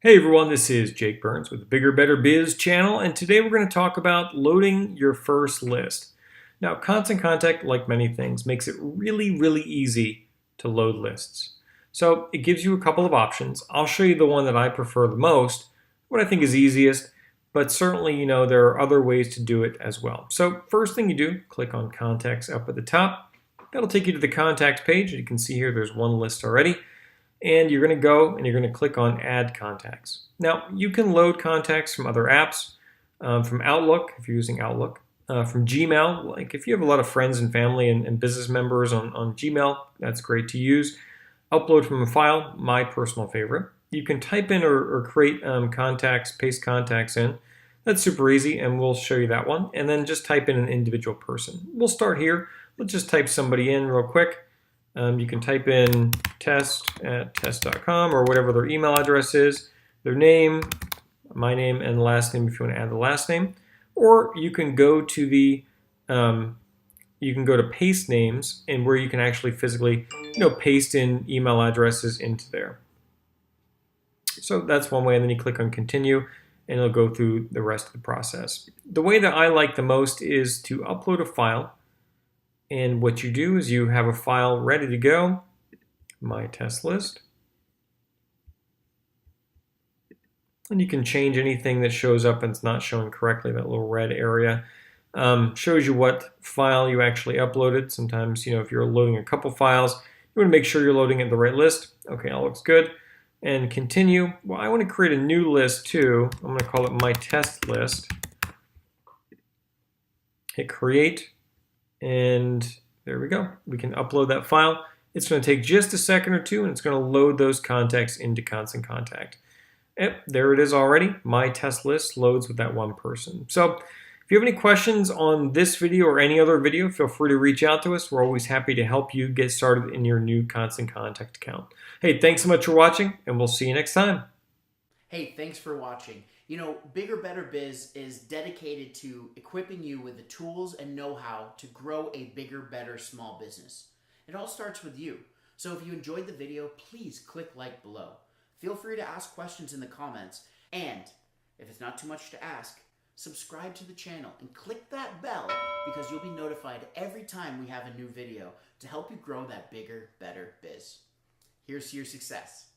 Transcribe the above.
Hey everyone, this is Jake Burns with the Bigger Better Biz channel, and today we're going to talk about loading your first list. Now, Constant Contact, like many things, makes it really easy to load lists. So it gives you a couple of options. I'll show you the one that I prefer the most, what I think is easiest, but certainly, there are other ways to do it as well. So first thing you do, click on Contacts up at the top. That'll take you to the Contacts page. You can see here there's one list already. And you're going to go and you're going to click on Add Contacts. Now, you can load contacts from other apps, from Outlook, if you're using Outlook, from Gmail, like if you have a lot of friends and family and business members on Gmail, that's great to use. Upload from a file, my personal favorite. You can type in or create contacts, paste contacts in. That's super easy, and we'll show you that one. And then just type in an individual person. We'll start here. Let's just type somebody in real quick. You can type in test@test.com or whatever their email address is, their name, my name, and the last name if you want to add the last name. Or you can go to paste names, and where you can actually physically paste in email addresses into there. So that's one way, and then you click on continue and it'll go through the rest of the process. The way that I like the most is to upload a file. And what you do is you have a file ready to go, my test list. And you can change anything that shows up and it's not showing correctly, that little red area. Shows you what file you actually uploaded. Sometimes, if you're loading a couple files, you want to make sure you're loading it in the right list. Okay, all looks good. And continue. Well, I want to create a new list too. I'm going to call it my test list. Hit create. And there we go. We can upload that file. It's going to take just a second or two, and it's going to load those contacts into Constant Contact. Yep, there it is already. My test list loads with that one person. So if you have any questions on this video or any other video, feel free to reach out to us. We're always happy to help you get started in your new Constant Contact account. Hey, thanks so much for watching, and we'll see you next time. Hey, thanks for watching. Bigger Better Biz is dedicated to equipping you with the tools and know-how to grow a bigger, better small business. It all starts with you. So if you enjoyed the video, please click like below. Feel free to ask questions in the comments. And if it's not too much to ask, subscribe to the channel and click that bell because you'll be notified every time we have a new video to help you grow that bigger, better biz. Here's to your success.